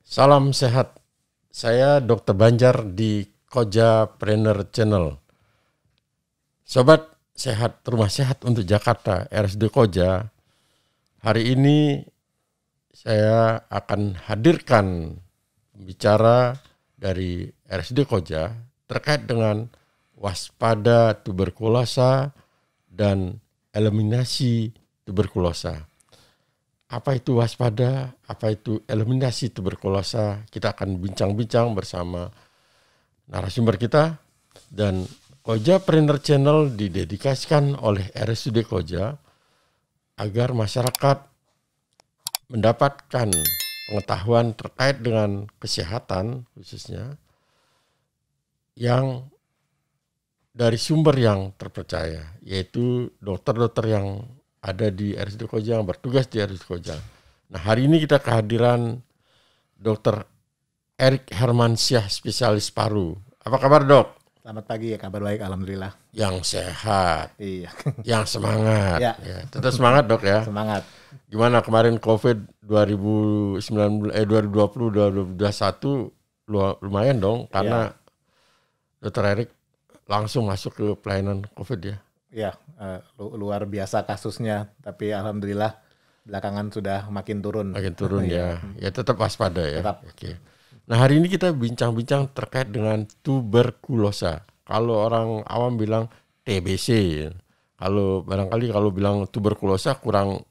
Salam sehat. Saya Dr. Banjar di Kojapreneur Channel. Sobat sehat, rumah sehat untuk Jakarta, RSUD Koja. Hari ini saya akan hadirkan bicara dari RSUD Koja terkait dengan waspada tuberkulosa dan eliminasi tuberkulosa. Apa itu waspada, apa itu eliminasi tuberkulosa, kita akan bincang-bincang bersama narasumber kita. Dan Kojapreneur Channel didedikasikan oleh RSUD Koja agar masyarakat mendapatkan pengetahuan terkait dengan kesehatan khususnya yang dari sumber yang terpercaya, yaitu dokter-dokter yang ada di RSUD Koja, yang bertugas di RSUD Koja. Nah, hari ini kita kehadiran Dr. Erik Hermansyah, spesialis paru. Apa kabar, Dok? Selamat pagi, ya, kabar baik, alhamdulillah. Yang sehat, Iya. yang semangat. Ya. Ya, tetap semangat, Dok ya. Semangat. Gimana kemarin COVID 2021 lumayan dong, karena Dr. Erik langsung masuk ke pelayanan COVID ya. Ya, luar biasa kasusnya, tapi alhamdulillah belakangan sudah makin turun. Makin turun ya. Ya tetap waspada ya. Tetap. Oke. Nah, hari ini kita bincang-bincang terkait dengan tuberkulosa. Kalau orang awam bilang TBC. Kalau barangkali kalau bilang tuberkulosa kurang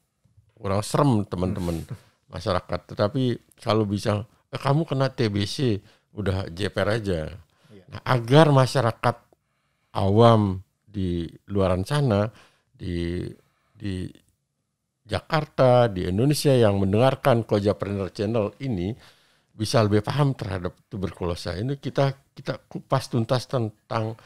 serem teman-teman masyarakat. Tetapi kalau bisa kamu kena TBC, udah jeper aja. Nah, agar masyarakat awam di luaran sana, di Jakarta, di Indonesia yang mendengarkan Kojapreneur Channel ini bisa lebih paham terhadap tuberkulosa. Ini kita kupas tuntas tentang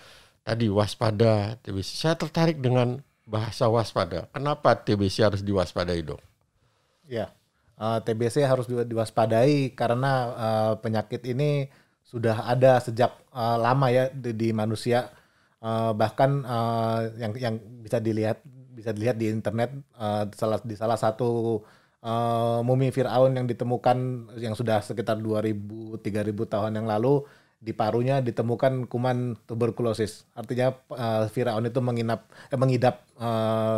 tadi waspada TBC. Saya tertarik dengan bahasa waspada. Kenapa TBC harus diwaspadai, Dok? Ya, TBC harus diwaspadai karena penyakit ini sudah ada sejak lama ya di manusia. Bahkan yang bisa dilihat di internet, di salah satu mumi Firaun yang ditemukan yang sudah sekitar 2000-3000 tahun yang lalu, di parunya ditemukan kuman tuberkulosis. Artinya Firaun itu mengidap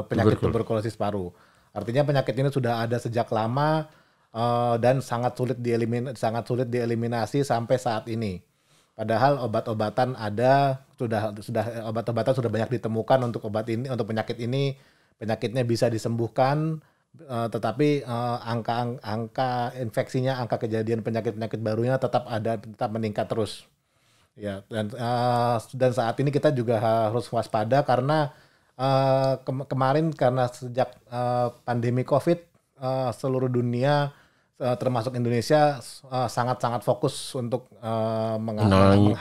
penyakit tuberkulosis paru. Artinya penyakit ini sudah ada sejak lama dan sangat sulit dieliminasi sampai saat ini. Padahal obat-obatan ada, obat-obatan sudah banyak ditemukan untuk penyakit ini, penyakitnya bisa disembuhkan, tetapi angka infeksinya, angka kejadian penyakit barunya tetap meningkat terus. Ya, dan saat ini kita juga harus waspada karena kemarin karena sejak pandemi COVID, seluruh dunia termasuk Indonesia sangat-sangat fokus untuk menangani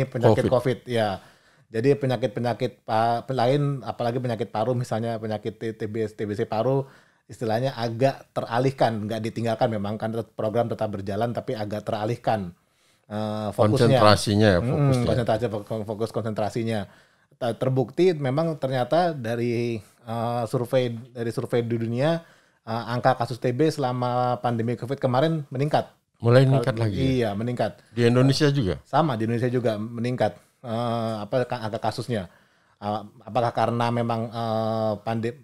penyakit COVID ya. Jadi penyakit-penyakit lain, apalagi penyakit paru, misalnya penyakit TBC paru, istilahnya agak teralihkan, nggak ditinggalkan memang kan program tetap berjalan, tapi agak teralihkan fokusnya. Konsentrasinya. Terbukti memang ternyata dari survei di dunia, angka kasus TB selama pandemi COVID kemarin meningkat. Mulai meningkat lagi? Iya, meningkat. Di Indonesia juga? Sama, di Indonesia juga meningkat angka kasusnya. Apakah karena memang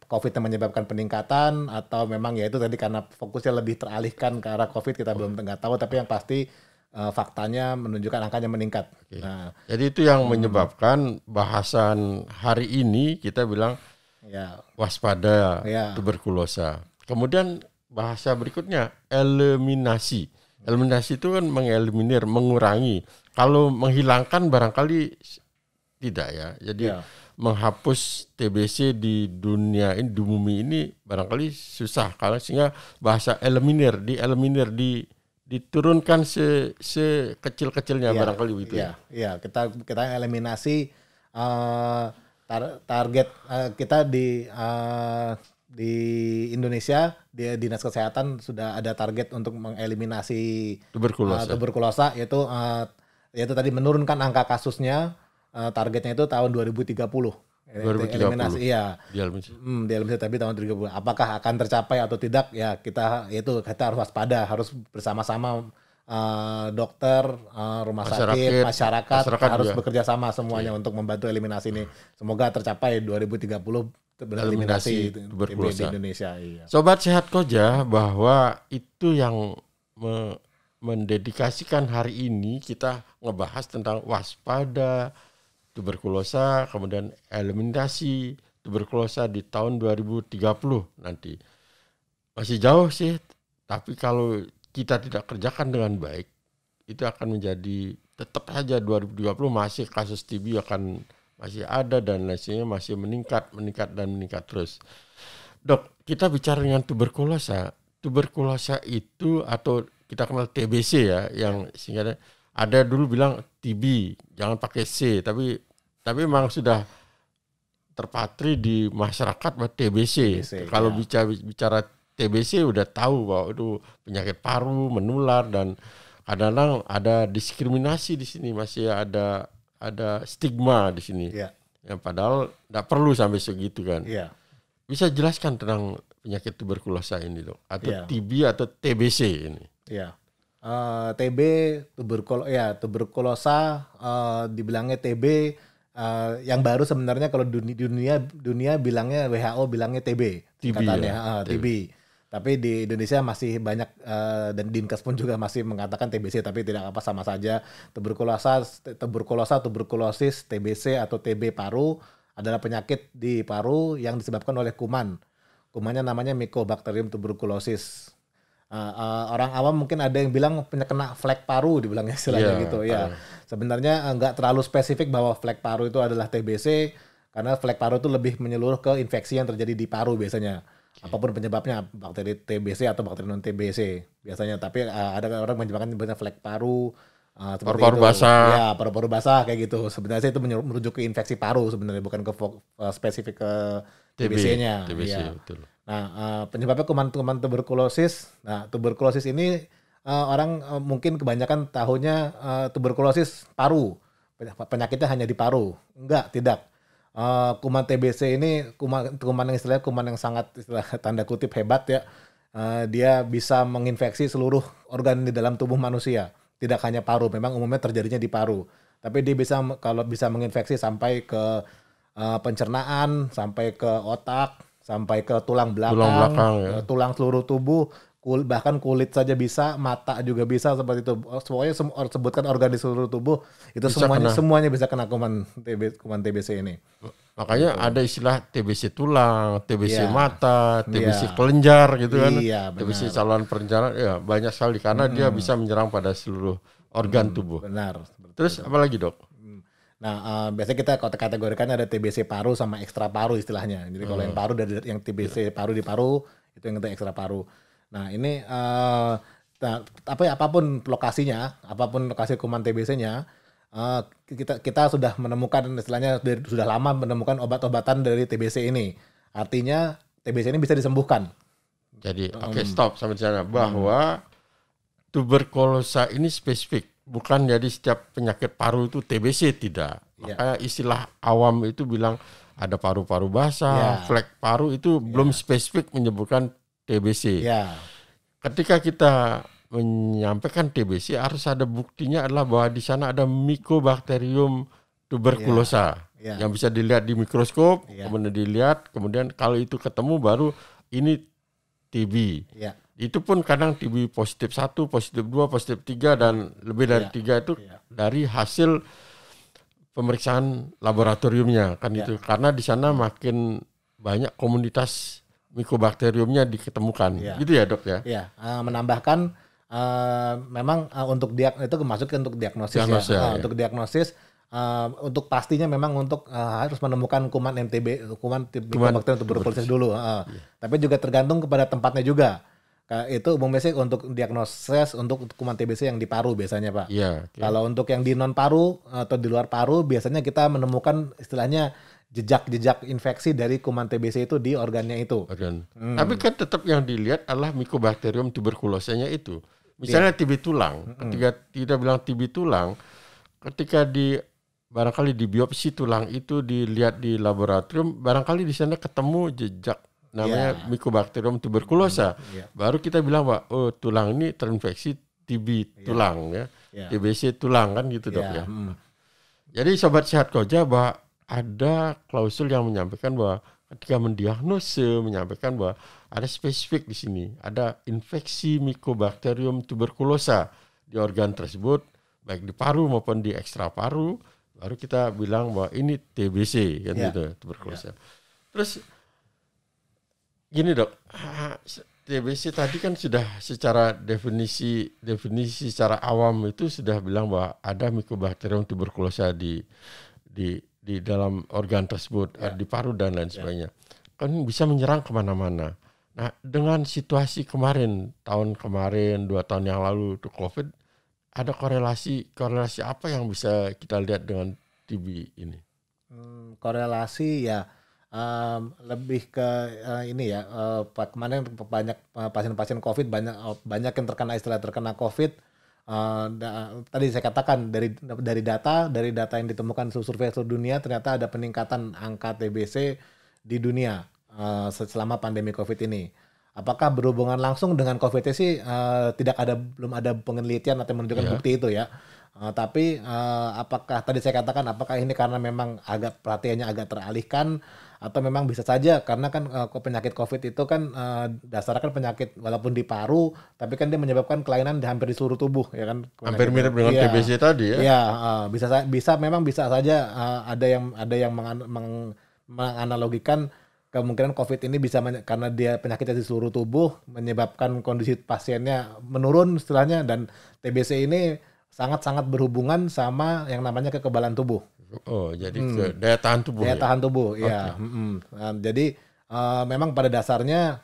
COVID yang menyebabkan peningkatan, atau memang ya itu tadi karena fokusnya lebih teralihkan ke arah COVID, kita belum nggak tahu, tapi yang pasti faktanya menunjukkan angkanya meningkat. Oke. Nah, jadi itu yang menyebabkan bahasan hari ini kita bilang waspada tuberkulosa. Kemudian bahasa berikutnya eliminasi. Eliminasi itu kan mengeliminir, mengurangi. Kalau menghilangkan barangkali tidak ya. Jadi menghapus TBC di dunia ini, di bumi ini barangkali susah. Karena sehingga bahasa eliminir, diturunkan sekecil-kecilnya barangkali begitu. Iya, kita eliminasi target kita di Indonesia, di Dinas Kesehatan sudah ada target untuk mengeliminasi tuberkulosa, yaitu tadi menurunkan angka kasusnya, targetnya itu tahun 2030. eliminasi, iya. Dieliminasi tapi tahun 2030. Apakah akan tercapai atau tidak? Ya kita harus waspada, harus bersama-sama dokter, rumah sakit, masyarakat harus bekerja sama semuanya untuk membantu eliminasi ini. Semoga tercapai 2030 eliminasi TB di Indonesia. Iya. Sobat Sehat Koja, bahwa itu yang mendedikasikan hari ini kita ngebahas tentang waspada tuberkulosa, kemudian eliminasi tuberkulosa di tahun 2030 nanti. Masih jauh sih, tapi kalau kita tidak kerjakan dengan baik, itu akan menjadi tetap saja 2030 masih kasus TB akan masih ada dan lainnya masih meningkat terus. Dok, kita bicara dengan tuberkulosa. Tuberkulosa itu atau kita kenal TBC ya, yang singkatnya ada dulu bilang TB, jangan pakai C, tapi memang sudah terpatri di masyarakat bahwa TBC. Kalau bicara TBC udah tahu bahwa itu penyakit paru menular dan kadang-kadang ada diskriminasi di sini, masih ada stigma di sini. Yeah. Yang padahal tidak perlu sampai segitu kan. Yeah. Bisa jelaskan tentang penyakit tuberkulosa ini dok, atau TB atau TBC ini? Ya, TB tuberkulosa dibilangnya TB. Yang baru sebenarnya kalau dunia bilangnya WHO bilangnya TB katanya TB. Tapi di Indonesia masih banyak dan Dinkes pun juga masih mengatakan TBC, tapi tidak apa, sama saja. Tuberkulosis, TBC atau TB paru adalah penyakit di paru yang disebabkan oleh kuman. Kumannya namanya Mycobacterium tuberculosis. Orang awam mungkin ada yang bilang kena flek paru, dibilangnya istilahnya gitu ya. Sebenarnya nggak terlalu spesifik bahwa flek paru itu adalah TBC, karena flek paru itu lebih menyeluruh ke infeksi yang terjadi di paru biasanya. Apapun penyebabnya, bakteri TBC atau bakteri non TBC biasanya. Tapi ada orang menyebabkan flek paru, paru-paru basah. Ya, paru-paru basah kayak gitu. Sebenarnya itu merujuk ke infeksi paru sebenarnya, bukan ke spesifik ke TBC-nya. TBC, ya. Betul. Nah, penyebabnya kuman tuberkulosis. Nah, tuberkulosis ini orang mungkin kebanyakan tahunya tuberkulosis paru. Penyakitnya hanya di paru. Tidak. Kuman TBC ini kuman yang sangat tanda kutip hebat ya. Dia bisa menginfeksi seluruh organ di dalam tubuh manusia. Tidak hanya paru, memang umumnya terjadinya di paru. Tapi dia bisa menginfeksi sampai ke pencernaan, sampai ke otak, sampai ke tulang belakang, tulang seluruh tubuh, bahkan kulit saja bisa, mata juga bisa, seperti itu. Pokoknya sebutkan organ di seluruh tubuh itu semuanya bisa kena kuman TBC ini. Makanya ada istilah TBC tulang, TBC mata, TBC kelenjar gitu kan. TBC saluran pencernaan, ya banyak sekali karena dia bisa menyerang pada seluruh organ tubuh. Benar. Terus apa lagi dok? Nah, biasanya kita kategorikan ada TBC paru sama ekstra paru istilahnya. Jadi kalau yang paru dari yang TBC paru di paru, itu yang kita ekstra paru. Nah, ini apapun lokasinya, apapun lokasi kuman TBC-nya, kita sudah menemukan istilahnya sudah lama menemukan obat-obatan dari TBC ini. Artinya TBC ini bisa disembuhkan. Jadi stop sampai di sana bahwa tuberkulosa ini spesifik. Bukan jadi setiap penyakit paru itu TBC, tidak. Makanya istilah awam itu bilang ada paru-paru basah, flek paru itu belum spesifik menyebutkan TBC. Ketika kita menyampaikan TBC harus ada buktinya adalah bahwa di sana ada Mycobacterium tuberculosa yang bisa dilihat di mikroskop, kemudian kalau itu ketemu baru ini TB. Itu pun kadang TB positif 1, positif 2, positif 3 dan lebih dari 3 itu dari hasil pemeriksaan laboratoriumnya kan itu. Karena di sana makin banyak komunitas Mycobacteriumnya diketemukan. Gitu ya dok ya? Iya, menambahkan memang untuk itu masuk untuk diagnosis ya. Untuk diagnosis, untuk pastinya memang untuk harus menemukan kuman Mycobacterium tuberculosis dulu. Tapi juga tergantung kepada tempatnya juga. Itu umumnya sih untuk diagnosis untuk kuman TBC yang di paru biasanya Pak. Kalau untuk yang di non paru atau di luar paru biasanya kita menemukan istilahnya jejak infeksi dari kuman TBC itu di organnya itu. Tapi kan tetap yang dilihat adalah Mycobacterium tuberculosanya itu. Misalnya TB tulang, ketika kita bilang TB tulang, ketika di barangkali di biopsi tulang itu dilihat di laboratorium, barangkali di sana ketemu jejak namanya Mycobacterium tuberculosa. Baru kita bilang bahwa oh tulang ini terinfeksi TB tulang ya. TBC tulang kan gitu dok ya. Jadi sobat sehat Koja bahwa ada klausul yang menyampaikan bahwa ketika mendiagnosa menyampaikan bahwa ada spesifik di sini, ada infeksi Mycobacterium tuberculosa di organ tersebut, baik di paru maupun di ekstra paru, baru kita bilang bahwa ini TBC kan gitu, tuberkulosa. Terus gini dok, TBC tadi kan sudah secara definisi secara awam itu sudah bilang bahwa ada Mycobacterium tuberculosa di dalam organ tersebut, di paru dan lain sebagainya. Kan bisa menyerang kemana-mana. Nah, dengan situasi kemarin, tahun kemarin, 2 tahun yang lalu itu COVID, ada korelasi apa yang bisa kita lihat dengan TB ini? Korelasi ya lebih ke ini ya, kemarin banyak pasien-pasien COVID banyak yang terkena COVID. Tadi saya katakan dari data yang ditemukan survei seluruh dunia, ternyata ada peningkatan angka TBC di dunia selama pandemi COVID ini. Apakah berhubungan langsung dengan COVID sih belum ada penelitian atau menunjukkan bukti itu ya. Tapi apakah tadi saya katakan apakah ini karena memang perhatiannya agak teralihkan, atau memang bisa saja karena kan penyakit COVID itu kan dasarnya kan penyakit walaupun di paru, tapi kan dia menyebabkan kelainan hampir di seluruh tubuh ya kan. Hampir mirip dengan TBC tadi ya. Iya, bisa saja ada yang menganalogikan kemungkinan COVID ini bisa karena dia penyakitnya di seluruh tubuh menyebabkan kondisi pasiennya menurun istilahnya, dan TBC ini sangat-sangat berhubungan sama yang namanya kekebalan tubuh. Oh, jadi ke daya tahan tubuh. Daya tahan tubuh, ya. Nah, jadi memang pada dasarnya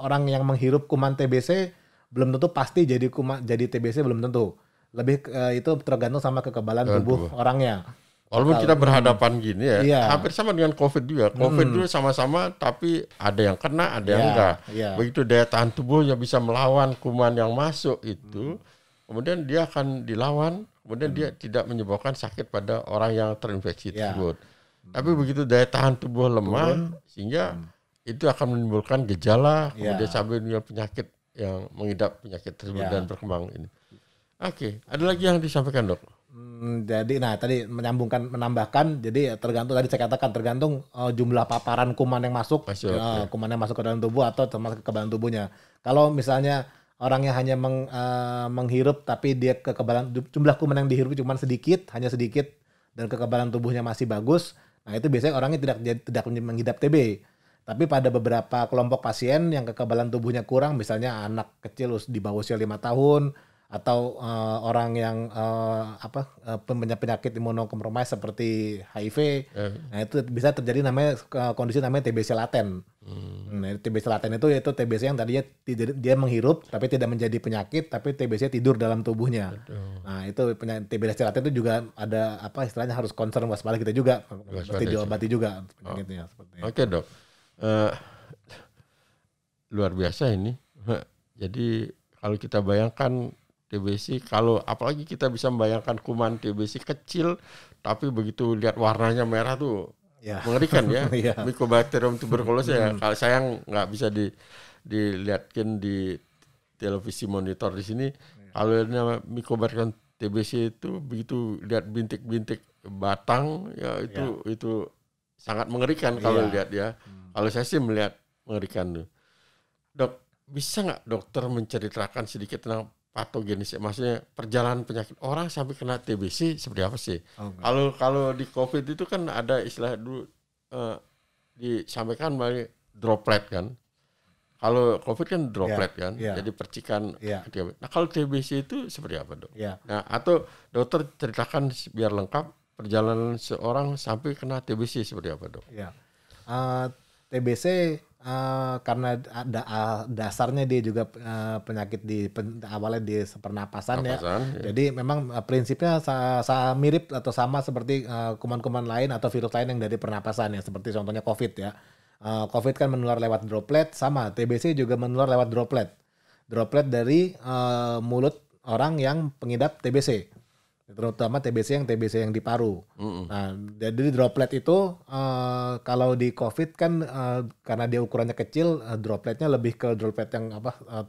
orang yang menghirup kuman TBC belum tentu pasti jadi TBC, belum tentu. Lebih itu tergantung sama kekebalan tubuh orangnya. Walaupun kita berhadapan gini ya, hampir sama dengan COVID juga. COVID dulu sama-sama, tapi ada yang kena, ada yang enggak. Begitu daya tahan tubuhnya bisa melawan kuman yang masuk itu, kemudian dia akan dilawan, kemudian dia tidak menyebabkan sakit pada orang yang terinfeksi tersebut. Tapi begitu daya tahan tubuh lemah, sehingga itu akan menimbulkan gejala, kemudian sampai dengan penyakit yang mengidap penyakit tersebut dan berkembang ini. Oke, ada lagi yang disampaikan dok? Jadi, tadi menambahkan, jadi tergantung tadi saya katakan tergantung jumlah paparan kuman yang masuk kuman yang masuk ke dalam tubuh atau termasuk kekebalan tubuhnya. Kalau misalnya orang yang hanya menghirup tapi dia jumlah kuman yang dihirup cuma hanya sedikit dan kekebalan tubuhnya masih bagus, nah itu biasanya orangnya tidak mengidap TB. Tapi pada beberapa kelompok pasien yang kekebalan tubuhnya kurang, misalnya anak kecil di bawah usia 5 tahun atau orang yang penyakit imunokompromis seperti HIV, nah itu bisa terjadi kondisi namanya TBC laten. Nah, TBC laten itu TBC yang tadinya dia menghirup tapi tidak menjadi penyakit, tapi TBC tidur dalam tubuhnya. Nah, itu TBC laten itu juga ada istilahnya harus concern, waspada kita juga, mesti diobati juga penyakitnya. Oke dok, luar biasa ini. Jadi kalau kita bayangkan TBC, kalau apalagi kita bisa membayangkan kuman TBC kecil, tapi begitu lihat warnanya merah tuh mengerikan ya. Mycobacterium tuberculosa ya. Kalau sayang nggak bisa dilihatkan di televisi monitor di sini. Kalau Mycobacterium TBC itu begitu lihat bintik-bintik batang ya itu sangat mengerikan kalau lihat ya. Kalau saya sih melihat mengerikan tuh. Dok, bisa nggak dokter menceritakan sedikit tentang patogenis, maksudnya perjalanan penyakit orang sampai kena TBC seperti apa sih? Kalau di COVID itu kan ada istilah dulu disampaikan melalui droplet kan. Kalau COVID kan droplet kan, jadi percikan. Nah kalau TBC itu seperti apa dok? Nah atau dokter ceritakan biar lengkap perjalanan seorang sampai kena TBC seperti apa dok? TBC karena dasarnya dia juga penyakit awalnya di pernapasan ya. Jadi memang prinsipnya mirip atau sama seperti kuman-kuman lain atau virus lain yang dari pernapasan ya, seperti contohnya COVID ya. COVID kan menular lewat droplet, sama TBC juga menular lewat droplet dari mulut orang yang pengidap TBC. terutama TBC yang di paru. Nah, jadi droplet itu kalau di COVID kan karena dia ukurannya kecil, dropletnya lebih ke droplet yang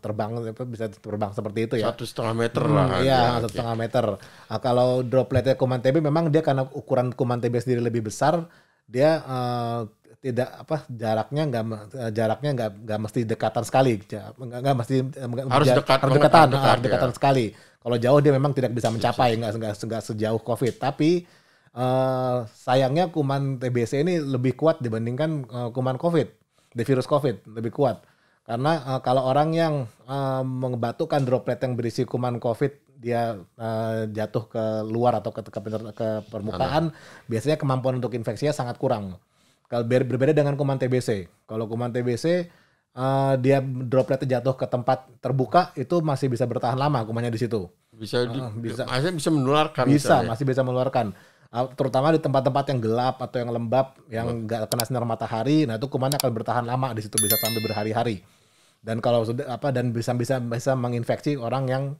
terbang, bisa terbang seperti itu ya. 1,5 meter lah. Iya, 1,5 meter. Nah, kalau dropletnya kuman TB memang dia karena ukuran kuman TB sendiri lebih besar, dia tidak jaraknya nggak mesti dekatan sekali, nggak mesti harus dekatan sekali. Kalau jauh dia memang tidak bisa mencapai, nggak sejauh COVID. Tapi sayangnya kuman TBC ini lebih kuat dibandingkan kuman COVID, di virus COVID lebih kuat. Karena kalau orang yang membatukkan droplet yang berisi kuman COVID, dia jatuh ke luar atau ke permukaan, biasanya kemampuan untuk infeksinya sangat kurang. Kalau berbeda dengan kuman TBC. Kalau kuman TBC dia dropletnya jatuh ke tempat terbuka, itu masih bisa bertahan lama kumannya di situ. Bisa menularkan. Masih bisa menularkan. Terutama di tempat-tempat yang gelap atau yang lembab, yang nggak kena sinar matahari, nah itu kumannya akan bertahan lama di situ, bisa sampai berhari-hari. Dan kalau dan bisa menginfeksi orang yang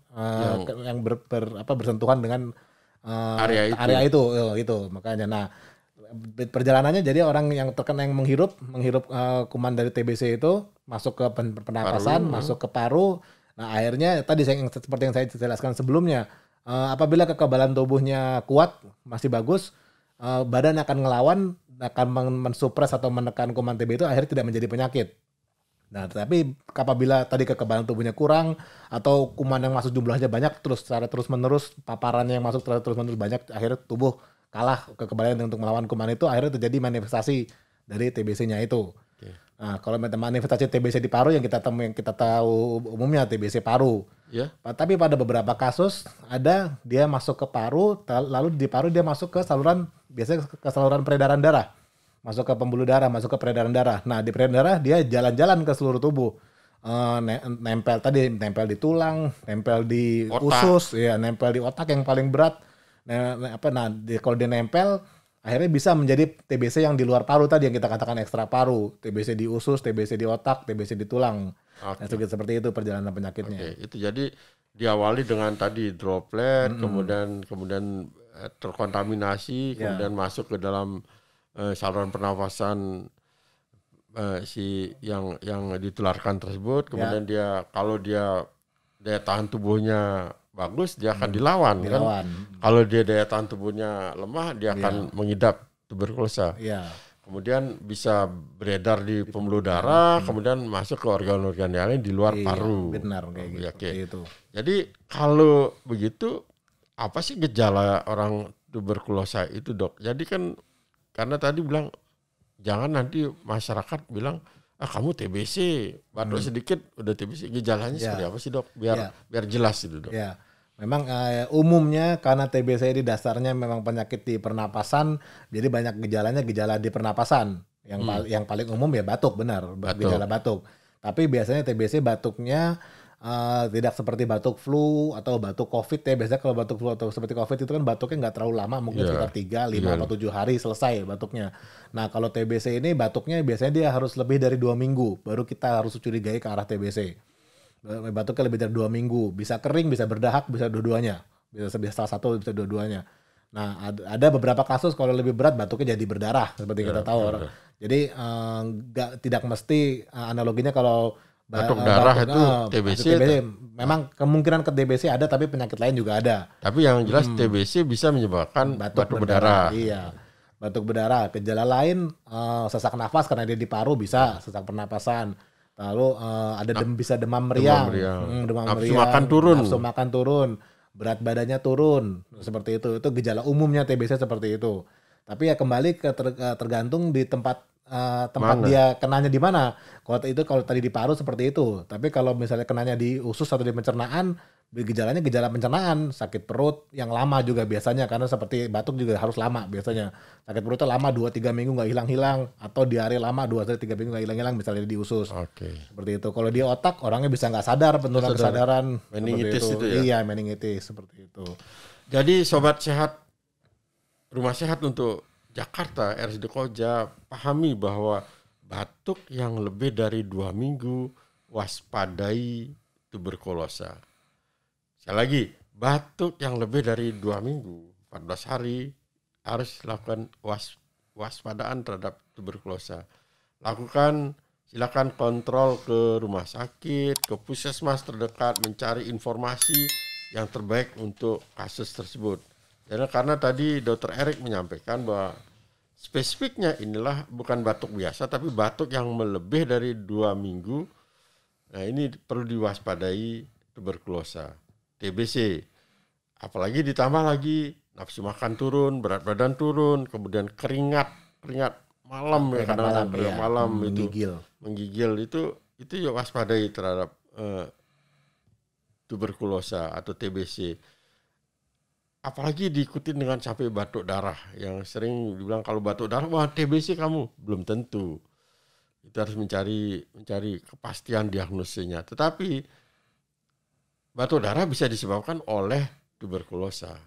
bersentuhan dengan area itu makanya. Nah, perjalanannya jadi orang yang terkena yang menghirup kuman dari TBC itu masuk ke pernapasan, masuk ke paru. Nah, akhirnya tadi seperti yang saya jelaskan sebelumnya, apabila kekebalan tubuhnya kuat, masih bagus, badan akan ngelawan, akan mensupres atau menekan kuman TB itu, akhirnya tidak menjadi penyakit. Nah, tapi apabila tadi kekebalan tubuhnya kurang atau kuman yang masuk jumlahnya banyak secara terus-menerus, paparannya yang masuk terus-menerus banyak, akhirnya tubuh kalah kekebalan untuk melawan kuman itu, akhirnya terjadi manifestasi dari TBC-nya itu. Okay. Nah, kalau manifestasi TBC di paru yang kita tahu umumnya TBC paru. Yeah. Tapi pada beberapa kasus ada dia masuk ke paru, lalu di paru dia masuk ke biasanya ke saluran peredaran darah. Masuk ke pembuluh darah, masuk ke peredaran darah. Nah, di peredaran darah dia jalan-jalan ke seluruh tubuh. Nempel di tulang, nempel di usus, ya, nempel di otak yang paling berat. Kalau dia nempel, akhirnya bisa menjadi TBC yang di luar paru tadi yang kita katakan ekstra paru, TBC di usus, TBC di otak, TBC di tulang. Okay. Nah, seperti itu perjalanan penyakitnya. Okay. Itu jadi diawali dengan tadi droplet, kemudian terkontaminasi, kemudian masuk ke dalam saluran pernafasan yang ditularkan tersebut, kemudian kalau dia daya tahan tubuhnya bagus, dia akan dilawan. Kan? Kalau dia daya tahan tubuhnya lemah, dia akan mengidap tuberkulosa. Kemudian bisa beredar di pembuluh darah, kemudian masuk ke organ-organ yang lain di luar paru. Benar kayak gitu. Jadi kalau begitu, apa sih gejala orang tuberkulosa itu, Dok? Jadi kan karena tadi bilang jangan nanti masyarakat bilang kamu TBC, batuk sedikit udah TBC. Gejalanya seperti apa sih, Dok? Biar jelas itu, Dok. Ya. Memang umumnya karena TBC ini dasarnya memang penyakit di pernapasan, jadi banyak gejala di pernapasan. Yang paling umum ya batuk, benar, gejala batuk. Tapi biasanya TBC batuknya tidak seperti batuk flu atau batuk COVID ya. Biasanya kalau batuk flu atau seperti COVID itu kan batuknya nggak terlalu lama, mungkin sekitar 3, 5, atau 7 hari selesai batuknya. Nah, kalau TBC ini batuknya biasanya dia harus lebih dari 2 minggu, baru kita harus curigai ke arah TBC. Batuknya lebih dari 2 minggu, bisa kering, bisa berdahak, bisa dua-duanya, bisa salah satu, bisa dua-duanya. Nah, ada beberapa kasus kalau lebih berat batuknya jadi berdarah seperti kita tahu. Jadi tidak mesti analoginya kalau batuk darah itu TBC. Memang kemungkinan ke TBC ada, tapi penyakit lain juga ada. Tapi yang jelas TBC bisa menyebabkan batuk berdarah. Iya, batuk berdarah. Gejala lain sesak nafas karena dia di paru, bisa sesak pernapasan. Lalu ada bisa demam meriang. Nafsu makan turun. Berat badannya turun, seperti itu. Itu gejala umumnya TBC seperti itu. Tapi ya kembali ke tergantung di tempat dia kenanya di mana. Kalau tadi di paru seperti itu. Tapi kalau misalnya kenanya di usus atau di pencernaan, gejalanya gejala pencernaan, sakit perut yang lama juga biasanya, karena seperti batuk juga harus lama biasanya. Sakit perutnya lama 2-3 minggu nggak hilang-hilang, atau diare lama 2-3 minggu nggak hilang-hilang, misalnya di usus. Seperti itu. Kalau di otak orangnya bisa nggak sadar, penurunan kesadaran. Meningitis itu ya? Iya, meningitis seperti itu. Jadi sobat sehat, rumah sehat untuk Jakarta, RSUD Koja, pahami bahwa batuk yang lebih dari 2 minggu, waspadai tuberkulosa. Sekali lagi, batuk yang lebih dari 2 minggu, 14 hari, harus lakukan waspadaan terhadap tuberkulosa. Silakan kontrol ke rumah sakit, ke puskesmas terdekat, mencari informasi yang terbaik untuk kasus tersebut. Karena tadi Dr. Erik menyampaikan bahwa spesifiknya inilah bukan batuk biasa, tapi batuk yang melebih dari 2 minggu. Nah, ini perlu diwaspadai tuberkulosa, TBC. Apalagi ditambah lagi nafsu makan turun, berat badan turun, kemudian keringat malam ya, kadang-kadang malam itu menggigil itu ya waspadai terhadap tuberkulosa atau TBC. Apalagi diikuti dengan sampai batuk darah, yang sering dibilang kalau batuk darah wah TBC kamu, belum tentu. Itu harus mencari kepastian diagnosisnya. Tetapi batuk darah bisa disebabkan oleh tuberkulosa.